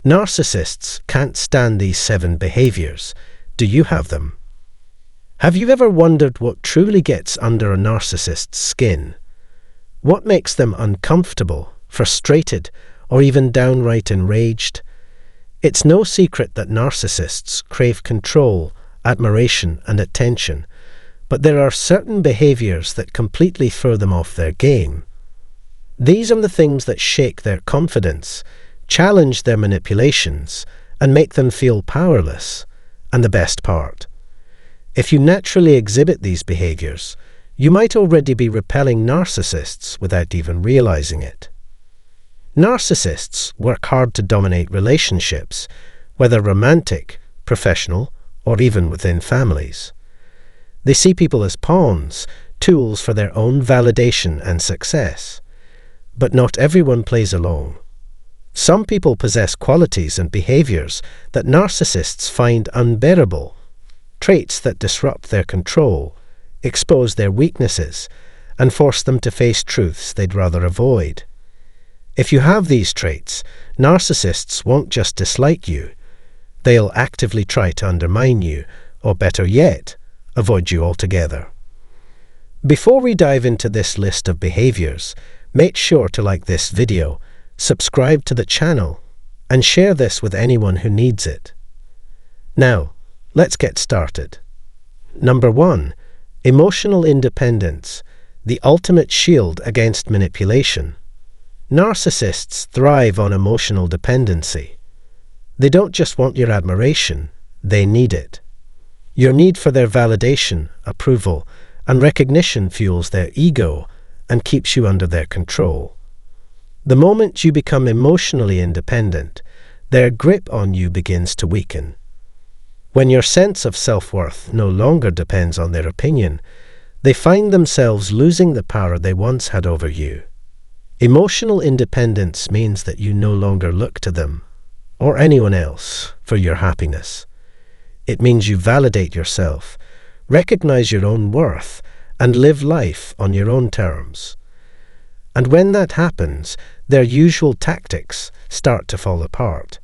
Narcissists can't stand these 7 behaviors. Do you have them? Have you ever wondered what truly gets under a narcissist's skin? What makes them uncomfortable, frustrated, or even downright enraged? It's no secret that narcissists crave control, admiration, and attention, but there are certain behaviors that completely throw them off their game. These are the things that shake their confidence, challenge their manipulations, and make them feel powerless. And the best part, if you naturally exhibit these behaviors, you might already be repelling narcissists without even realizing it. Narcissists work hard to dominate relationships, whether romantic, professional, or even within families. They see people as pawns, tools for their own validation and success. But not everyone plays along. Some people possess qualities and behaviors that narcissists find unbearable, traits that disrupt their control, expose their weaknesses, and force them to face truths they'd rather avoid. If you have these traits, narcissists won't just dislike you. They'll actively try to undermine you, or better yet, avoid you altogether. Before we dive into this list of behaviors, make sure to like this video, subscribe to the channel, and share this with anyone who needs it. Now, let's get started. Number 1. Emotional independence, the ultimate shield against manipulation. Narcissists thrive on emotional dependency. They don't just want your admiration, they need it. Your need for their validation, approval, and recognition fuels their ego and keeps you under their control. The moment you become emotionally independent, their grip on you begins to weaken. When your sense of self-worth no longer depends on their opinion, they find themselves losing the power they once had over you. Emotional independence means that you no longer look to them, or anyone else, for your happiness. It means you validate yourself, recognize your own worth, and live life on your own terms. And when that happens, their usual tactics start to fall apart.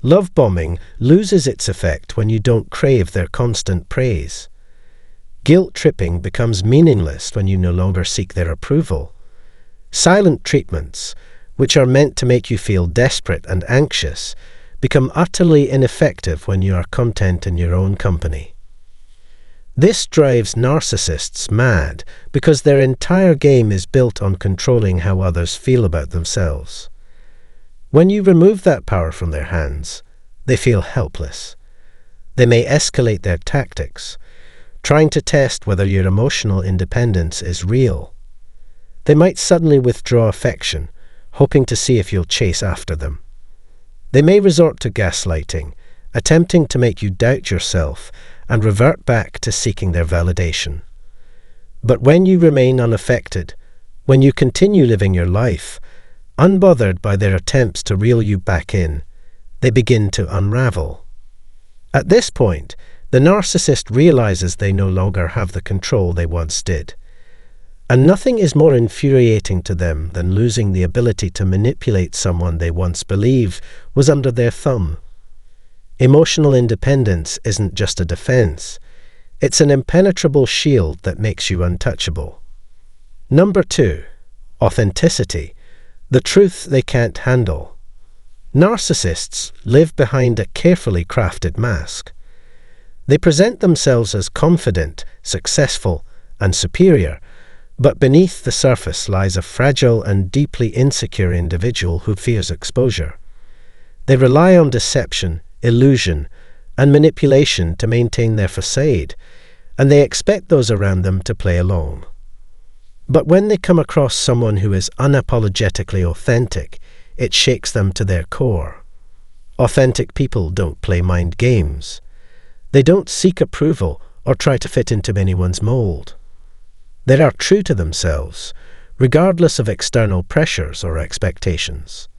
Love bombing loses its effect when you don't crave their constant praise. Guilt tripping becomes meaningless when you no longer seek their approval. Silent treatments, which are meant to make you feel desperate and anxious, become utterly ineffective when you are content in your own company. This drives narcissists mad because their entire game is built on controlling how others feel about themselves. When you remove that power from their hands, they feel helpless. They may escalate their tactics, trying to test whether your emotional independence is real. They might suddenly withdraw affection, hoping to see if you'll chase after them. They may resort to gaslighting, attempting to make you doubt yourself and revert back to seeking their validation. But when you remain unaffected, when you continue living your life, unbothered by their attempts to reel you back in, they begin to unravel. At this point, the narcissist realizes they no longer have the control they once did. And nothing is more infuriating to them than losing the ability to manipulate someone they once believed was under their thumb. Emotional independence isn't just a defense. It's an impenetrable shield that makes you untouchable. Number 2. Authenticity, the truth they can't handle. Narcissists live behind a carefully crafted mask. They present themselves as confident, successful, and superior, but beneath the surface lies a fragile and deeply insecure individual who fears exposure. They rely on deception, illusion, and manipulation to maintain their facade, and they expect those around them to play along. But when they come across someone who is unapologetically authentic, it shakes them to their core. Authentic people don't play mind games. They don't seek approval or try to fit into anyone's mold. They are true to themselves, regardless of external pressures or expectations.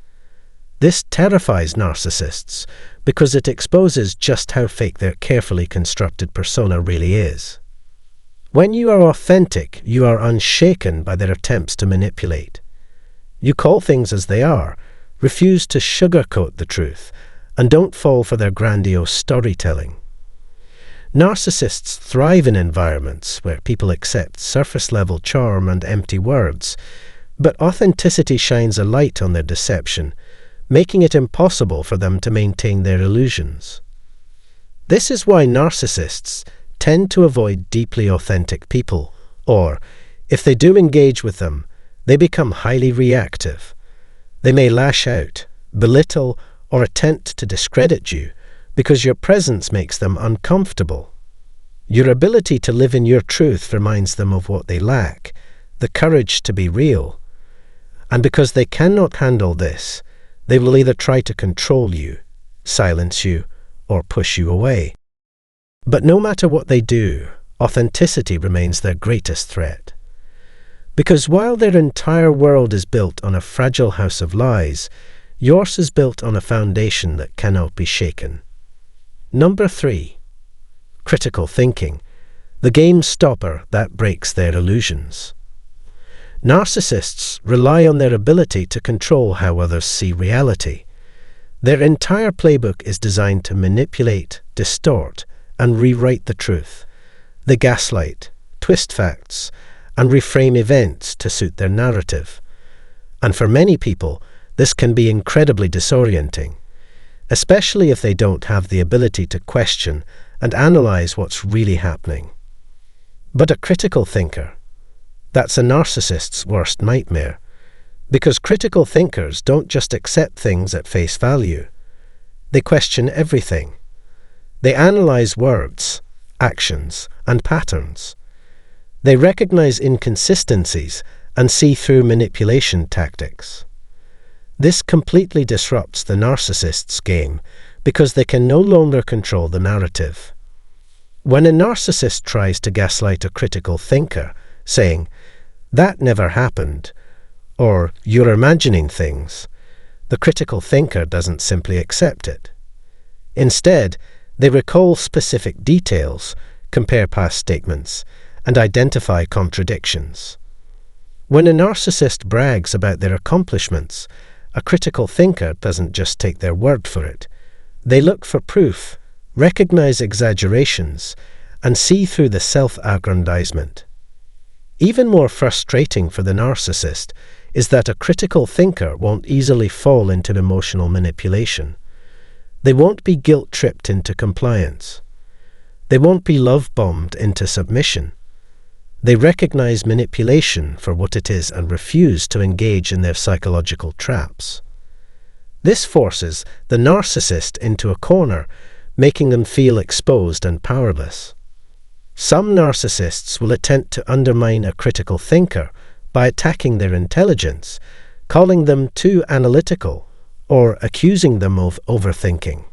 This terrifies narcissists because it exposes just how fake their carefully constructed persona really is. When you are authentic, you are unshaken by their attempts to manipulate. You call things as they are, refuse to sugarcoat the truth, and don't fall for their grandiose storytelling. Narcissists thrive in environments where people accept surface-level charm and empty words, but authenticity shines a light on their deception, making it impossible for them to maintain their illusions. This is why narcissists tend to avoid deeply authentic people, or, if they do engage with them, they become highly reactive. They may lash out, belittle, or attempt to discredit you because your presence makes them uncomfortable. Your ability to live in your truth reminds them of what they lack, the courage to be real. And because they cannot handle this, they will either try to control you, silence you, or push you away. But no matter what they do, authenticity remains their greatest threat. Because while their entire world is built on a fragile house of lies, yours is built on a foundation that cannot be shaken. Number 3. Critical thinking, the game stopper that breaks their illusions. Narcissists rely on their ability to control how others see reality. Their entire playbook is designed to manipulate, distort, and rewrite the truth. They gaslight, twist facts, and reframe events to suit their narrative. And for many people, this can be incredibly disorienting, especially if they don't have the ability to question and analyze what's really happening. But a critical thinker, that's a narcissist's worst nightmare, because critical thinkers don't just accept things at face value. They question everything. They analyze words, actions, and patterns. They recognize inconsistencies and see through manipulation tactics. This completely disrupts the narcissist's game because they can no longer control the narrative. When a narcissist tries to gaslight a critical thinker, saying, "That never happened," or "You're imagining things," the critical thinker doesn't simply accept it. Instead, they recall specific details, compare past statements, and identify contradictions. When a narcissist brags about their accomplishments, a critical thinker doesn't just take their word for it. They look for proof, recognize exaggerations, and see through the self-aggrandizement. Even more frustrating for the narcissist is that a critical thinker won't easily fall into emotional manipulation. They won't be guilt-tripped into compliance. They won't be love-bombed into submission. They recognize manipulation for what it is and refuse to engage in their psychological traps. This forces the narcissist into a corner, making them feel exposed and powerless. Some narcissists will attempt to undermine a critical thinker by attacking their intelligence, calling them too analytical, or accusing them of overthinking.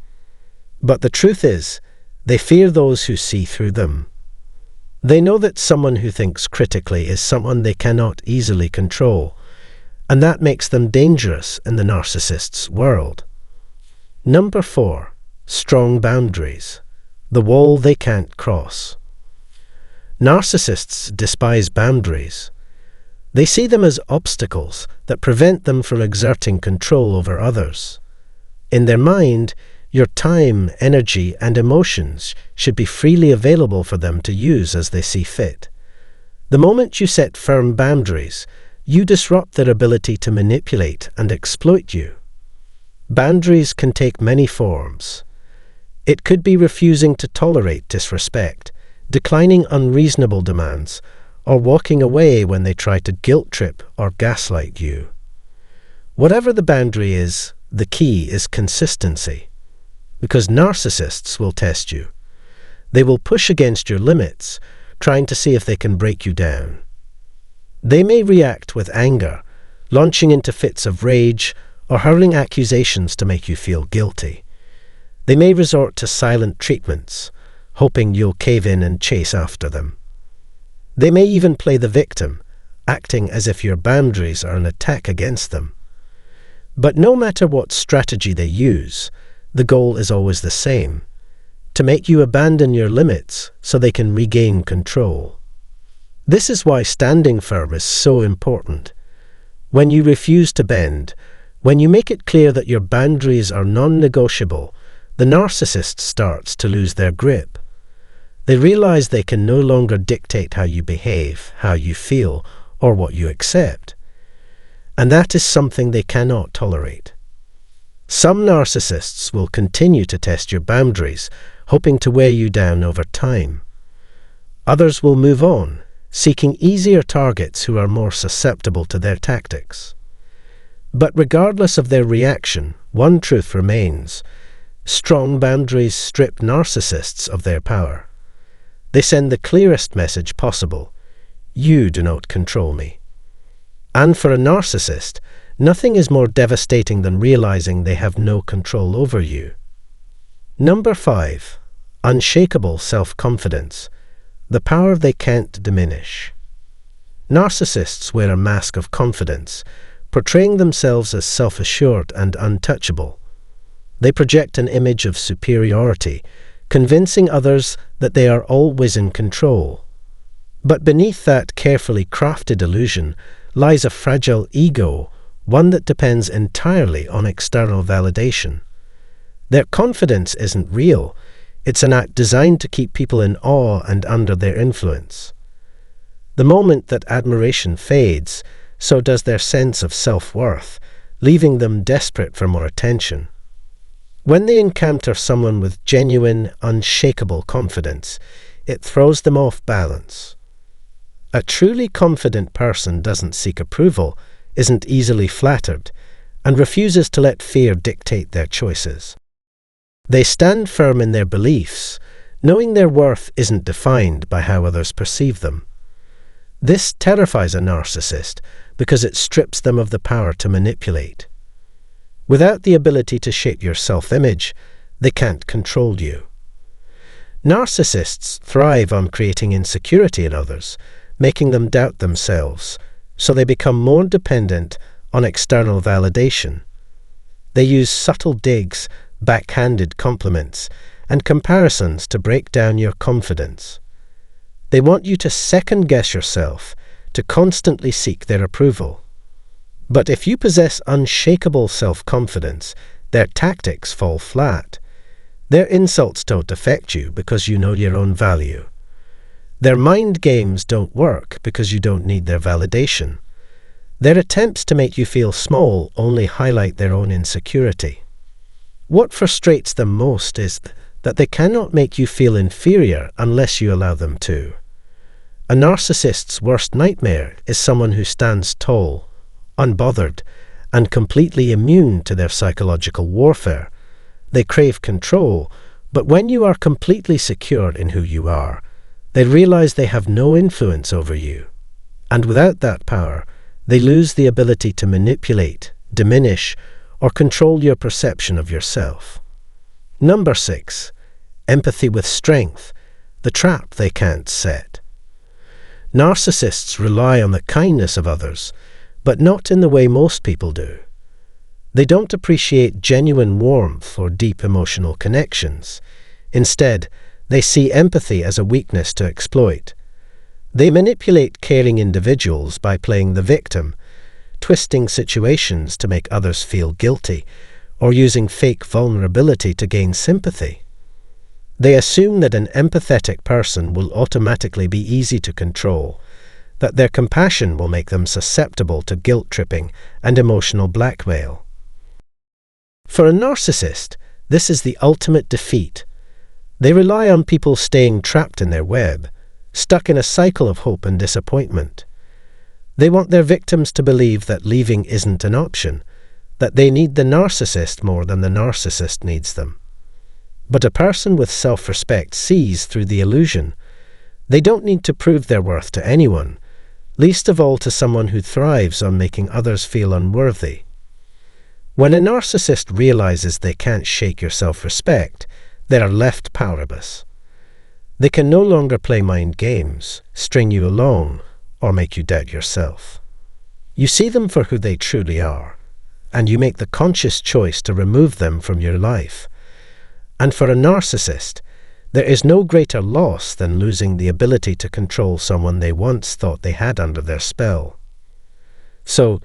But the truth is, they fear those who see through them. They know that someone who thinks critically is someone they cannot easily control, and that makes them dangerous in the narcissist's world. Number 4. Strong boundaries, the wall they can't cross. Narcissists despise boundaries. They see them as obstacles that prevent them from exerting control over others. In their mind, your time, energy, and emotions should be freely available for them to use as they see fit. The moment you set firm boundaries, you disrupt their ability to manipulate and exploit you. Boundaries can take many forms. It could be refusing to tolerate disrespect, declining unreasonable demands, or walking away when they try to guilt-trip or gaslight you. Whatever the boundary is, the key is consistency. Because narcissists will test you. They will push against your limits, trying to see if they can break you down. They may react with anger, launching into fits of rage or hurling accusations to make you feel guilty. They may resort to silent treatments, hoping you'll cave in and chase after them. They may even play the victim, acting as if your boundaries are an attack against them. But no matter what strategy they use, the goal is always the same: to make you abandon your limits so they can regain control. This is why standing firm is so important. When you refuse to bend, When you make it clear that your boundaries are non-negotiable, the narcissist starts to lose their grip. They realize they can no longer dictate how you behave, how you feel, or what you accept. And that is something they cannot tolerate. Some narcissists will continue to test your boundaries, hoping to wear you down over time. Others will move on, seeking easier targets who are more susceptible to their tactics. But regardless of their reaction, one truth remains: strong boundaries strip narcissists of their power. They send the clearest message possible: you do not control me. And for a narcissist, nothing is more devastating than realizing they have no control over you. Number 5. Unshakable self-confidence. The power they can't diminish. Narcissists wear a mask of confidence, portraying themselves as self-assured and untouchable. They project an image of superiority, convincing others that they are always in control. But beneath that carefully crafted illusion lies a fragile ego, one that depends entirely on external validation. Their confidence isn't real. It's an act designed to keep people in awe and under their influence. The moment that admiration fades, so does their sense of self-worth, leaving them desperate for more attention. When they encounter someone with genuine, unshakable confidence, it throws them off balance. A truly confident person doesn't seek approval, isn't easily flattered, and refuses to let fear dictate their choices. They stand firm in their beliefs, knowing their worth isn't defined by how others perceive them. This terrifies a narcissist because it strips them of the power to manipulate. Without the ability to shape your self-image, they can't control you. Narcissists thrive on creating insecurity in others, making them doubt themselves, so they become more dependent on external validation. They use subtle digs, backhanded compliments, and comparisons to break down your confidence. They want you to second-guess yourself, to constantly seek their approval. But if you possess unshakable self-confidence, their tactics fall flat. Their insults don't affect you because you know your own value. Their mind games don't work because you don't need their validation. Their attempts to make you feel small only highlight their own insecurity. What frustrates them most is that they cannot make you feel inferior unless you allow them to. A narcissist's worst nightmare is someone who stands tall, unbothered, and completely immune to their psychological warfare. They crave control, but when you are completely secure in who you are, they realize they have no influence over you. And without that power, they lose the ability to manipulate, diminish, or control your perception of yourself. Number 6. Empathy with strength, the trap they can't set. Narcissists rely on the kindness of others, but not in the way most people do. They don't appreciate genuine warmth or deep emotional connections. Instead, they see empathy as a weakness to exploit. They manipulate caring individuals by playing the victim, twisting situations to make others feel guilty, or using fake vulnerability to gain sympathy. They assume that an empathetic person will automatically be easy to control, that their compassion will make them susceptible to guilt-tripping and emotional blackmail. For a narcissist, this is the ultimate defeat. They rely on people staying trapped in their web, stuck in a cycle of hope and disappointment. They want their victims to believe that leaving isn't an option, that they need the narcissist more than the narcissist needs them. But a person with self-respect sees through the illusion. They don't need to prove their worth to anyone, least of all to someone who thrives on making others feel unworthy. When a narcissist realizes they can't shake your self-respect, they are left powerless. They can no longer play mind games, string you along, or make you doubt yourself. You see them for who they truly are, and you make the conscious choice to remove them from your life. And for a narcissist, there is no greater loss than losing the ability to control someone they once thought they had under their spell. So,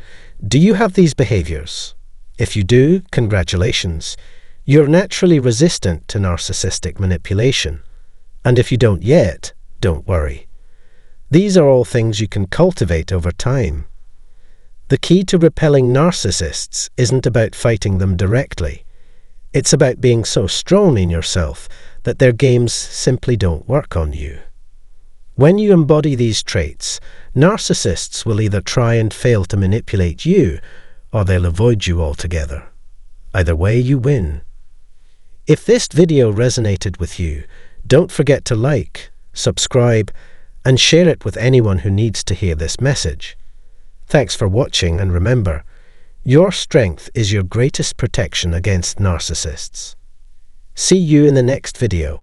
do you have these behaviors? If you do, congratulations. You're naturally resistant to narcissistic manipulation. And if you don't yet, don't worry. These are all things you can cultivate over time. The key to repelling narcissists isn't about fighting them directly. It's about being so strong in yourself that their games simply don't work on you. When you embody these traits, narcissists will either try and fail to manipulate you, or they'll avoid you altogether. Either way, you win. If this video resonated with you, don't forget to like, subscribe, and share it with anyone who needs to hear this message. Thanks for watching, and remember, your strength is your greatest protection against narcissists. See you in the next video.